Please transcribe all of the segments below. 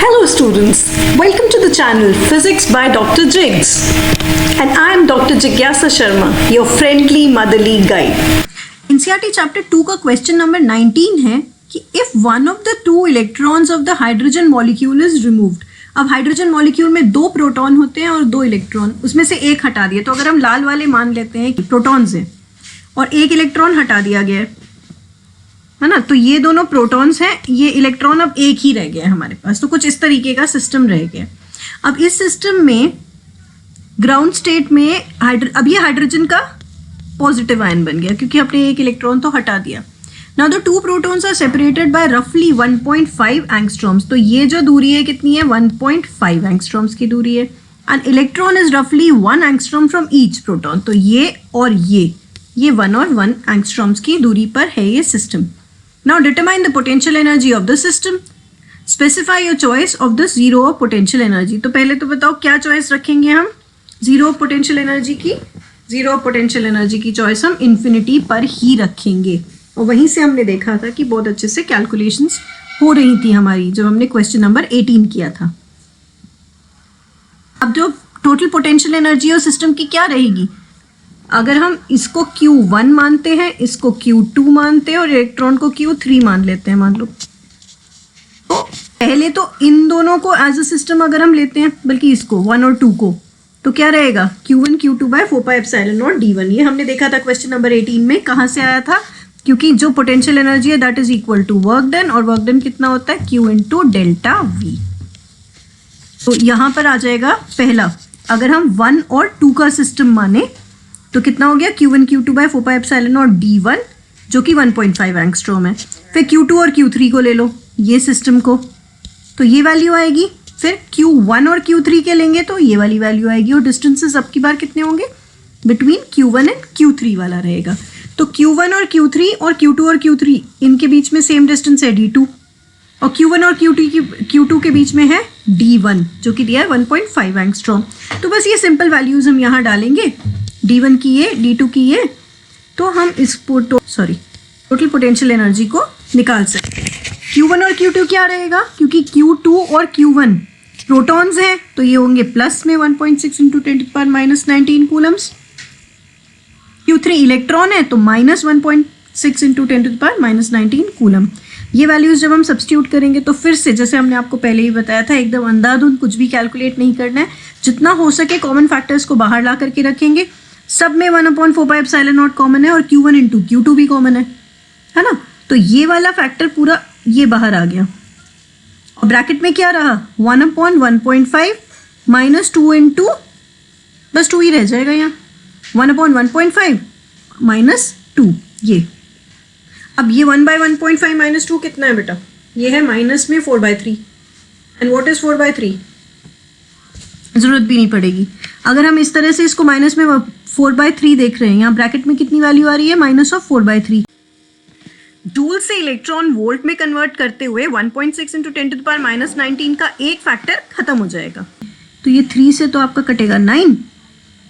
Hello students, welcome to the channel Physics by Dr. Jigs, and I am Dr. Jigyasa Sharma, your friendly motherly guide. NCERT chapter 2 का question number 19 है कि if one of the two electrons of the hydrogen molecule is removed, अब hydrogen molecule में दो proton होते हैं और दो इलेक्ट्रॉन, उसमें से एक हटा दिया, तो अगर हम लाल वाले मान लेते हैं कि प्रोटॉन्स हैं और एक इलेक्ट्रॉन हटा दिया गया है ना, तो ये दोनों प्रोटॉन्स हैं, ये इलेक्ट्रॉन अब एक ही रह गया है हमारे पास। तो कुछ इस तरीके का सिस्टम रह गया। अब इस सिस्टम में ग्राउंड स्टेट में अब ये हाइड्रोजन का पॉजिटिव आयन बन गया क्योंकि आपने एक इलेक्ट्रॉन तो हटा दिया। Now the two protons are separated by रफली 1.5 एंगस्ट्रॉम्स। तो ये जो दूरी है कितनी है? 1.5 एंगस्ट्रॉम्स की दूरी है। एंड इलेक्ट्रॉन इज रफली 1 एंगस्ट्रॉम फ्रॉम ईच प्रोटॉन। तो ये और ये 1 और 1 एंगस्ट्रॉम्स की दूरी पर है ये system. Now determine the potential energy of the system. Specify your choice of the zero of potential energy. तो पहले तो बताओ क्या चॉइस रखेंगे हम जीरो पोटेंशियल एनर्जी की? जीरो पोटेंशियल एनर्जी की चॉइस हम इन्फिनिटी पर ही रखेंगे। और वहीं से हमने देखा था कि बहुत अच्छे से कैलकुलेशंस हो रही थी हमारी जब हमने क्वेश्चन नंबर 18 किया था। अब जो टोटल पोटेंशियल एनर्जी और सिस्टम की क्या रहेगी, अगर हम इसको Q1 मानते हैं, इसको Q2 मानते हैं और इलेक्ट्रॉन को Q3 मान लेते हैं, मान लो, तो पहले तो इन दोनों को एज अ सिस्टम अगर हम लेते हैं, बल्कि इसको 1 और 2 को, तो क्या रहेगा? Q1 Q2 bye 4πε0 d1। ये हमने देखा था क्वेश्चन नंबर 18 में। कहाँ से आया था? क्योंकि जो पोटेंशियल एनर्जी है that is equal to work done, और वर्क डन कितना होता है? Q into delta V। तो यहाँ पर आ जाएगा पहला, अगर हम 1 और 2 का सिस्टम माने तो कितना हो गया? Q1 Q2 बाय 4πε0 d1 जो कि 1.5 एंगस्ट्रॉम है। फिर Q2 और Q3 को ले लो, ये सिस्टम को, तो ये वैल्यू आएगी। फिर Q1 और Q3 के लेंगे तो ये वाली वैल्यू आएगी। और डिस्टेंसेस अब की बार कितने होंगे? बिटवीन Q1 एंड Q3 वाला रहेगा। तो Q1 और Q3 और Q2 और Q3 इनके बीच में सेम डिस्टेंस है d2, और Q1 और Q2 के बीच में है d1 जो कि दिया है 1.5 एंगस्ट्रॉम। तो बस ये सिंपल वैल्यूज हम यहाँ डालेंगे, d1 की ये, d2 की ये, तो हम इस टोटल पोटेंशियल एनर्जी को निकाल सकते हैं। Q1 और Q2 क्या रहेगा? क्योंकि Q2 और Q1 प्रोटॉन्स हैं तो ये होंगे प्लस में 1.6 इंटू 10⁻19 कूलम्स। Q3 इलेक्ट्रॉन है तो माइनस 1.6 इंटू 10⁻19 कूलम। ये वैल्यूज जब हम सब्स्टिट्यूट करेंगे तो फिर से, जैसे हमने आपको पहले ही बताया था, एकदम अंधाधुंध कुछ भी कैलकुलेट नहीं करना है। जितना हो सके कॉमन फैक्टर्स को बाहर ला करके रखेंगे। सब में 1/4πε0 कॉमन है और Q1 इंटू Q2 भी कॉमन है ना। तो ये वाला फैक्टर पूरा ये बाहर आ गया और ब्रैकेट में क्या रहा? 1/1.5 माइनस 2 इंटू, बस 2 ही रह जाएगा यहाँ, 1/1.5 माइनस 2 ये। अब ये 1/1.5 माइनस 2 कितना है बेटा? ये है माइनस में 4/3। And what is 4/3? जरूरत भी नहीं पड़ेगी। अगर हम इस तरह से इसको माइनस में 4/3 देख रहे हैं, यहाँ ब्रैकेट में कितनी वैल्यू आ रही है? Minus of 4/3। जूल से इलेक्ट्रॉन वोल्ट में कन्वर्ट करते हुए 1.6 इंटू 10⁻19 का एक फैक्टर खत्म हो जाएगा। तो ये 3 से तो आपका कटेगा 9,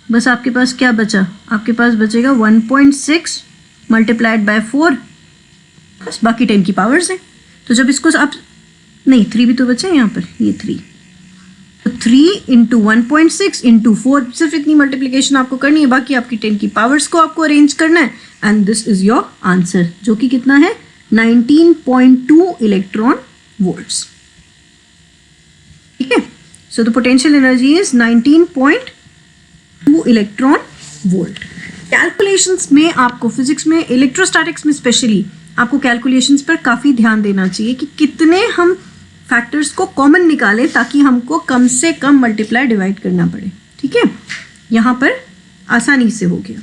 बस आपके पास क्या बचा? आपके पास बचेगा 1.6 मल्टीप्लाइड बाय 4, बस बाकी 10 की पावर्स है। तो जब इसको आप, नहीं 3 भी तो बचा है यहाँ पर, ये 3, तो 3 इंटू 1.6 इंटू 4, सिर्फ इतनी मल्टीप्लिकेशन आपको करनी है, बाकी आपकी 10 की पावर्स को आपको अरेंज करना है। And this is your answer, जो कि कितना है? 19.2 इलेक्ट्रॉन वोल्ट्स। ठीक है, so the potential energy is 19.2 electron volt. Calculations में आपको, फिजिक्स में, इलेक्ट्रोस्टैटिक्स में स्पेशली, आपको कैलकुलेशंस पर काफ़ी ध्यान देना चाहिए कि कितने हम फैक्टर्स को कॉमन निकालें ताकि हमको कम से कम मल्टीप्लाई डिवाइड करना पड़े। ठीक है, यहाँ पर आसानी से हो गया।